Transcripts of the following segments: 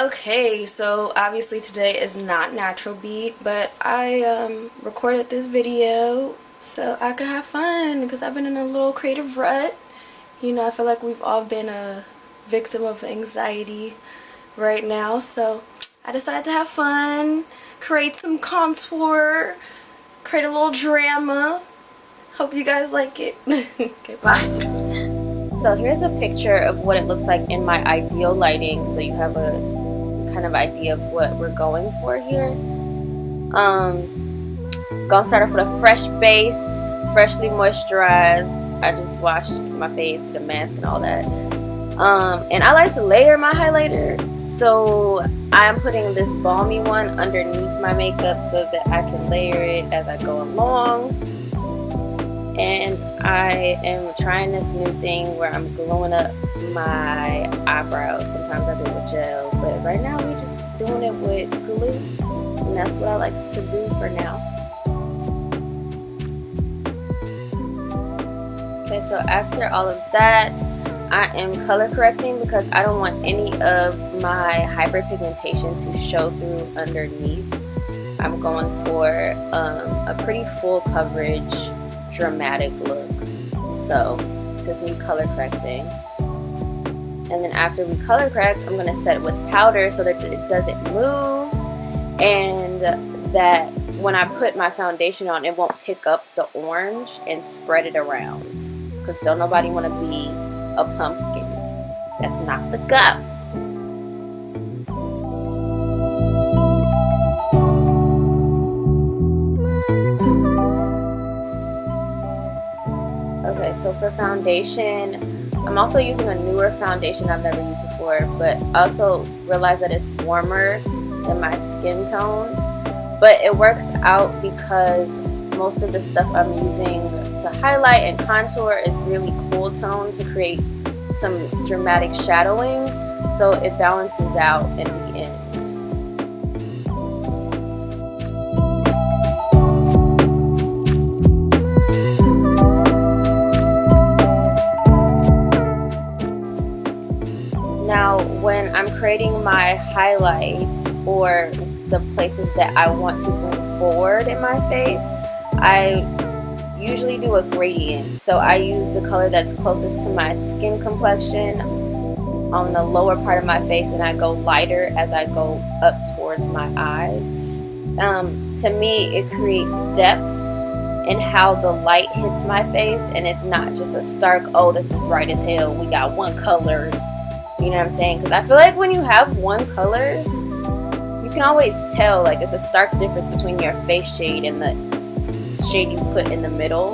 Okay, so obviously today is not natural beat, but I recorded this video so I could have fun because I've been in a little creative rut. You know, I feel like we've all been a victim of anxiety right now, so I decided to have fun, create some contour, create a little drama. Hope you guys like it. Okay, bye. So here's a picture of what it looks like in my ideal lighting, so you have a kind of idea of what we're going for here. Gonna start off with a fresh base, freshly moisturized. I just washed my face, did a mask and all that. And I like to layer my highlighter, so I'm putting this balmy one underneath my makeup so that I can layer it as I go along. And I am trying this new thing where I'm gluing up my eyebrows. Sometimes I do it with gel, but right now we're just doing it with glue, and that's what I like to do for now. Okay, so after all of that, I am color correcting because I don't want any of my hyperpigmentation to show through underneath. I'm going for a pretty full coverage dramatic look, so this new color correcting. And then after we color correct, I'm going to set it with powder so that it doesn't move, and that when I put my foundation on, it won't pick up the orange and spread it around, because don't nobody want to be a pumpkin. That's not the go. Okay, so for foundation, I'm also using a newer foundation I've never used before, but I also realize that it's warmer than my skin tone. But it works out because most of the stuff I'm using to highlight and contour is really cool tone to create some dramatic shadowing, so it balances out in the end. Now, when I'm creating my highlights or the places that I want to bring forward in my face, I usually do a gradient. So I use the color that's closest to my skin complexion on the lower part of my face, and I go lighter as I go up towards my eyes. To me, it creates depth in how the light hits my face, and it's not just a stark, oh, this is bright as hell, we got one color. You know what I'm saying? Because I feel like when you have one color, you can always tell, like, it's a stark difference between your face shade and the shade you put in the middle.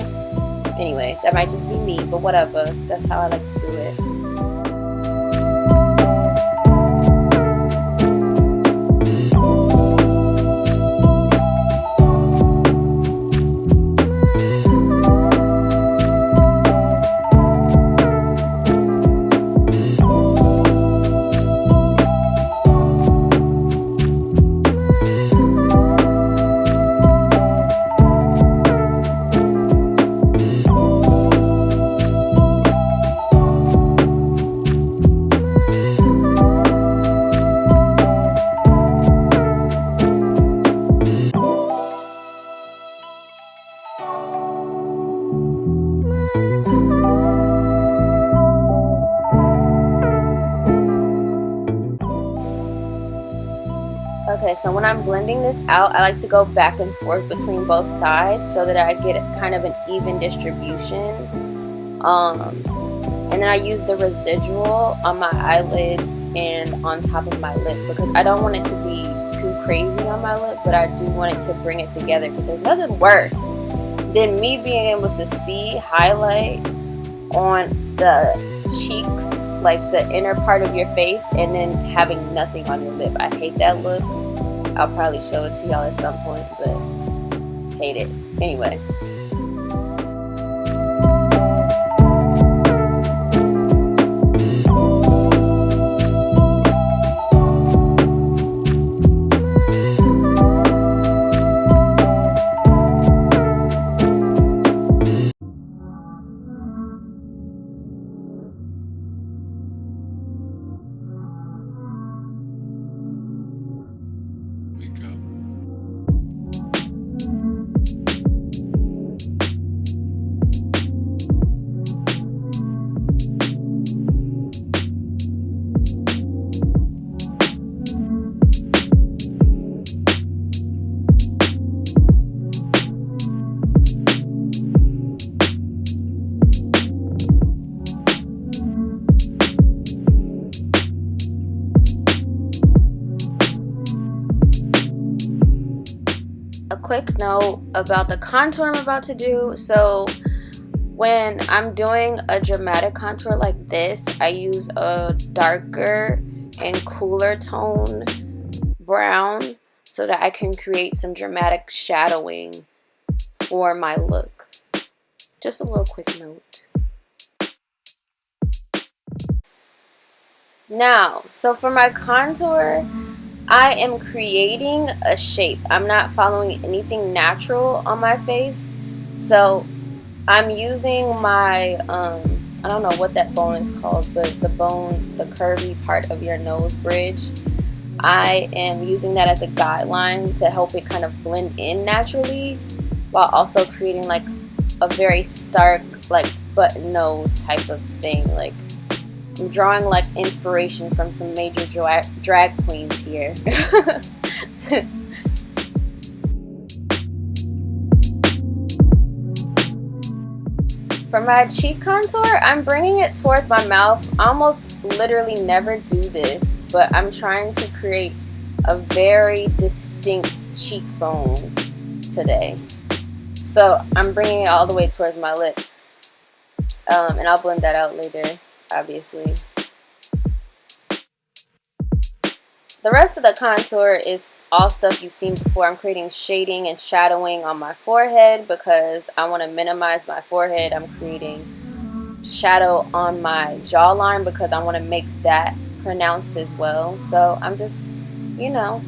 Anyway, that might just be me, but whatever. That's how I like to do it. Okay, so when I'm blending this out, I like to go back and forth between both sides so that I get kind of an even distribution. And then I use the residual on my eyelids and on top of my lip, because I don't want it to be too crazy on my lip, but I do want it to bring it together, because there's nothing worse than me being able to see highlight on the cheeks, like the inner part of your face, and then having nothing on your lip. I hate that look. I'll probably show it to y'all at some point, but hate it. Anyway. quick note about the contour I'm about to do. So when I'm doing a dramatic contour like this, I use a darker and cooler tone brown so that I can create some dramatic shadowing for my look. Just a little quick note. Now, so for my contour, I am creating a shape. I'm not following anything natural on my face. So I'm using my, I don't know what that bone is called, but the bone, the curvy part of your nose bridge, I am using that as a guideline to help it kind of blend in naturally while also creating like a very stark like button nose type of thing. Like I'm drawing like inspiration from some major drag queens here. For my cheek contour, I'm bringing it towards my mouth. I almost literally never do this, but I'm trying to create a very distinct cheekbone today. So I'm bringing it all the way towards my lip. And I'll blend that out later, obviously. The rest of the contour is all stuff you've seen before. I'm creating shading and shadowing on my forehead because I want to minimize my forehead. I'm creating shadow on my jawline because I want to make that pronounced as well. So I'm just, you know,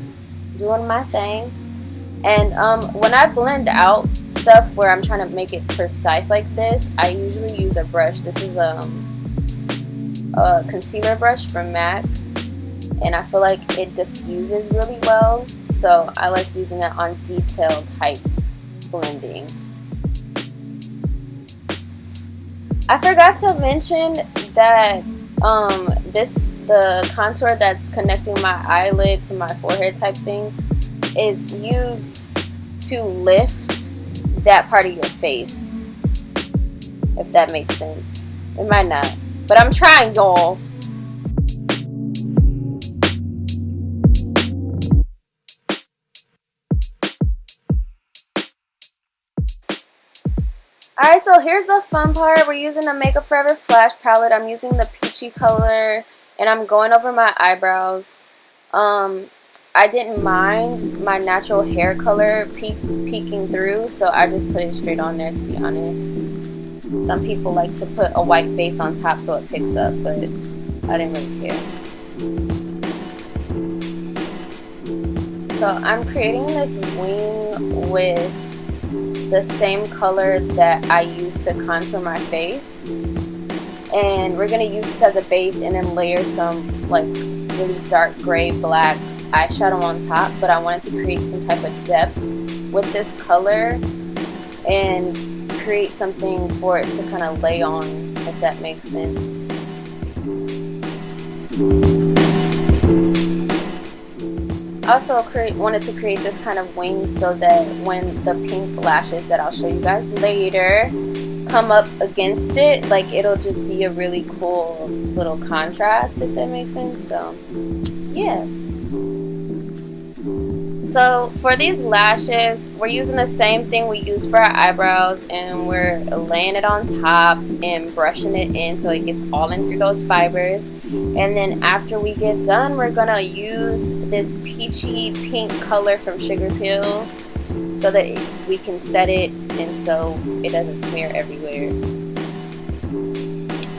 doing my thing. And when I blend out stuff where I'm trying to make it precise like this, I usually use a brush. This is a concealer brush from MAC. And I feel like it diffuses really well, so I like using it on detail type blending. I forgot to mention that the contour that's connecting my eyelid to my forehead type thing is used to lift that part of your face, if that makes sense. It might not, but I'm trying, y'all. Alright, so here's the fun part. We're using the Makeup Forever Flash palette. I'm using the peachy color, and I'm going over my eyebrows. I didn't mind my natural hair color peeking through, so I just put it straight on there, to be honest. Some people like to put a white base on top so it picks up, but I didn't really care. So I'm creating this wing with the same color that I used to contour my face, and we're gonna use this as a base and then layer some like really dark gray black eyeshadow on top. But I wanted to create some type of depth with this color and create something for it to kind of lay on, if that makes sense. I also wanted to create this kind of wing so that when the pink lashes that I'll show you guys later come up against it, like it'll just be a really cool little contrast, if that makes sense. So yeah. So for these lashes, we're using the same thing we use for our eyebrows, and we're laying it on top and brushing it in so it gets all in through those fibers. And then after we get done, we're gonna use this peachy pink color from Sugar Pill so that we can set it and so it doesn't smear everywhere.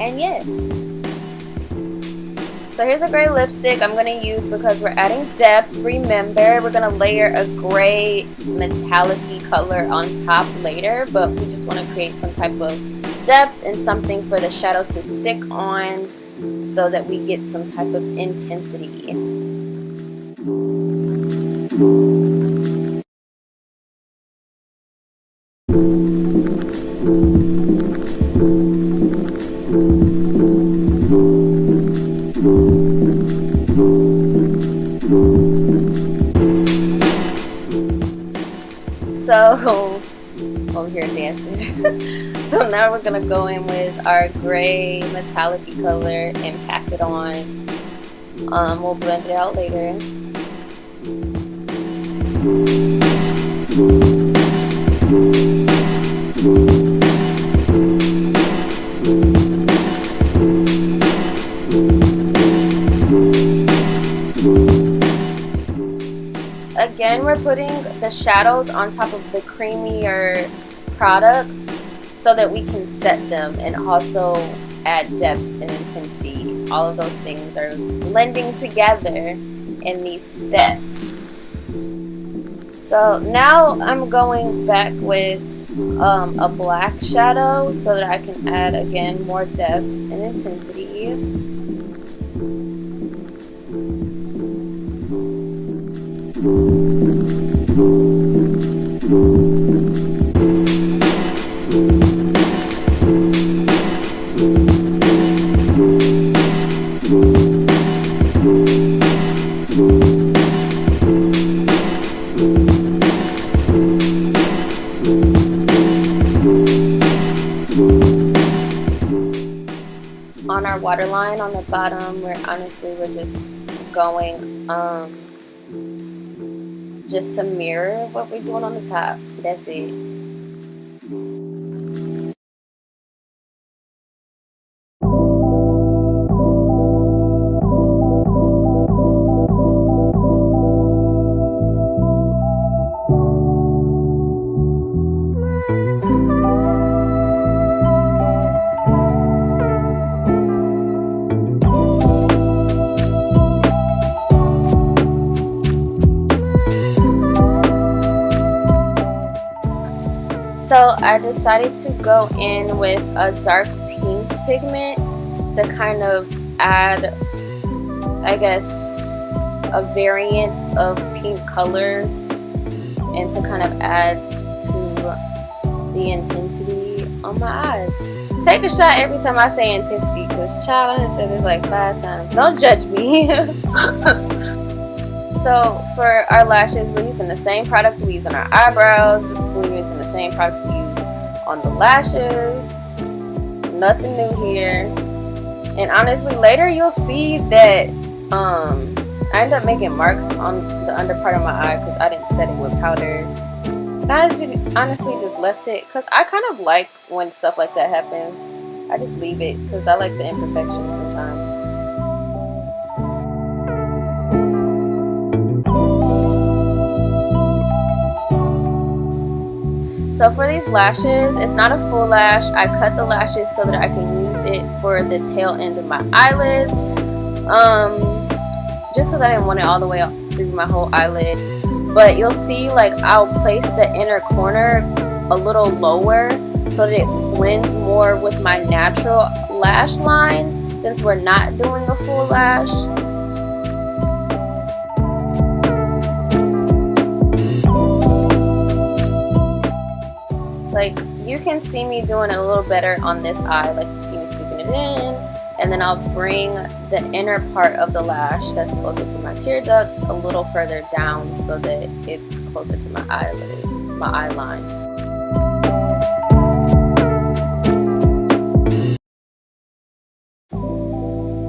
And yeah. So here's a gray lipstick I'm going to use because we're adding depth. Remember, we're going to layer a gray metallic-y color on top later, but we just want to create some type of depth and something for the shadow to stick on so that we get some type of intensity. So, over here dancing. So now we're going to go in with our gray metallic color and pack it on. We'll blend it out later. again, we're putting the shadows on top of the creamier products so that we can set them and also add depth and intensity. All of those things are blending together in these steps. So now I'm going back with a black shadow so that I can add again more depth and intensity. On our waterline on the bottom, we're just going just to mirror what we're doing on the top. That's it. So I decided to go in with a dark pink pigment to kind of add, I guess, a variant of pink colors and to kind of add to the intensity on my eyes. Take a shot every time I say intensity because, child, I said this like 5 times. Don't judge me. So for our lashes, we're using the same product we use on our eyebrows. We're using the same product we use on the lashes. Nothing new here. And honestly, later you'll see that I end up making marks on the under part of my eye because I didn't set it with powder. And I honestly just left it because I kind of like when stuff like that happens. I just leave it because I like the imperfections sometimes. So for these lashes, it's not a full lash. I cut the lashes so that I can use it for the tail end of my eyelids. Just because I didn't want it all the way up through my whole eyelid. But you'll see, like, I'll place the inner corner a little lower so that it blends more with my natural lash line since we're not doing a full lash. Like, you can see me doing it a little better on this eye. Like, you see me scooping it in. And then I'll bring the inner part of the lash that's closer to my tear duct a little further down so that it's closer to my eyelid, my eye line.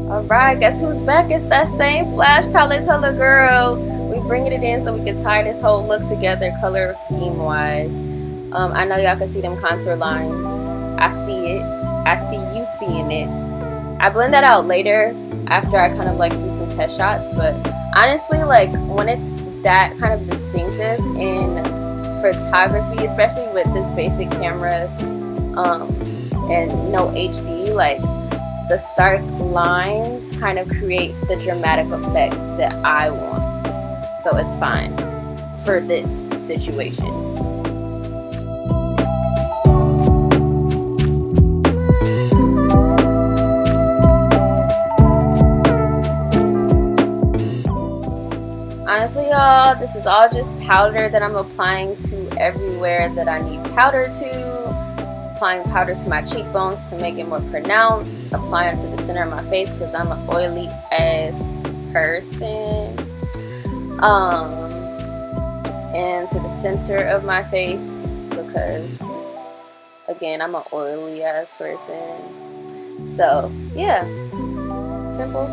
Alright, guess who's back? It's that same Flash palette color girl. We're bringing it in so we can tie this whole look together color scheme wise. I know y'all can see them contour lines. I see it. I see you seeing it. I blend that out later after I kind of like do some test shots, but honestly, like, when it's that kind of distinctive in photography, especially with this basic camera and no HD, like, the stark lines kind of create the dramatic effect that I want. So it's fine for this situation. Honestly, y'all, this is all just powder that I'm applying to everywhere that I need powder to. Applying powder to my cheekbones to make it more pronounced. Applying to the center of my face because I'm an oily ass person. And to the center of my face because, again, I'm an oily ass person. So, yeah. Simple.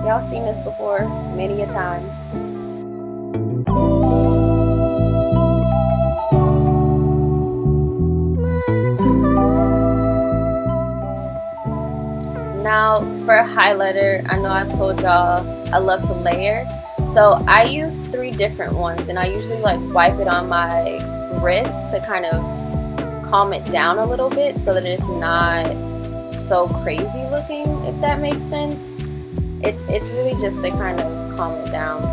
Y'all seen this before many a times. Now for a highlighter, I know I told y'all I love to layer. So I use 3 different ones, and I usually like wipe it on my wrist to kind of calm it down a little bit so that it's not so crazy looking, if that makes sense. It's really just to kind of calm it down.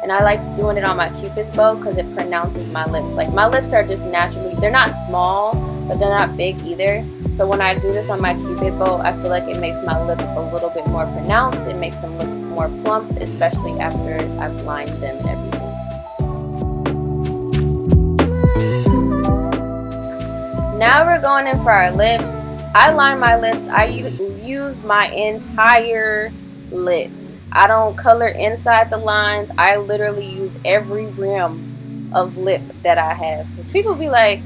And I like doing it on my Cupid's bow because it pronounces my lips. Like, my lips are just naturally, they're not small, but they're not big either. So when I do this on my Cupid bow, I feel like it makes my lips a little bit more pronounced. It makes them look more plump, especially after I've lined them and everything. Now we're going in for our lips. I line my lips. I use my entire lip. I don't color inside the lines. I literally use every rim of lip that I have. Because people be like,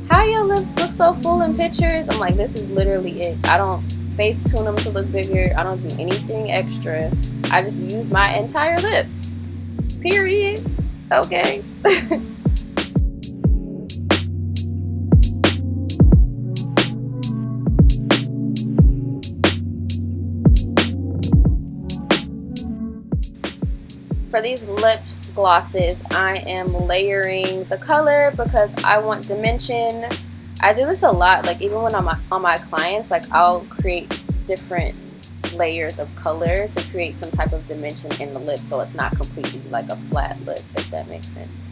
how your lips look so full in pictures? I'm like, this is literally it. I don't face tune them to look bigger. I don't do anything extra. I just use my entire lip. Period. Okay. For these lip glosses, I am layering the color because I want dimension. I do this a lot, like even when I'm on my clients, like I'll create different layers of color to create some type of dimension in the lip so it's not completely like a flat lip, if that makes sense.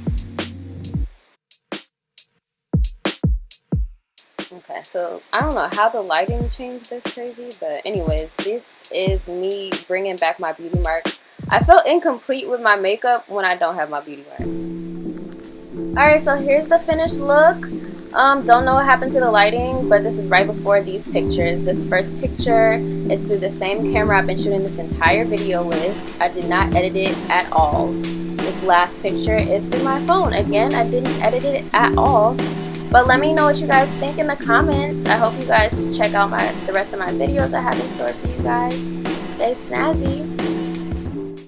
Okay, so I don't know how the lighting changed this crazy, but anyways, this is me bringing back my beauty mark. I feel incomplete with my makeup when I don't have my beauty mark. Alright, so here's the finished look. Don't know what happened to the lighting, but this is right before these pictures. This first picture is through the same camera I've been shooting this entire video with. I did not edit it at all. This last picture is through my phone. Again, I didn't edit it at all. But let me know what you guys think in the comments. I hope you guys check out the rest of my videos I have in store for you guys. Stay snazzy.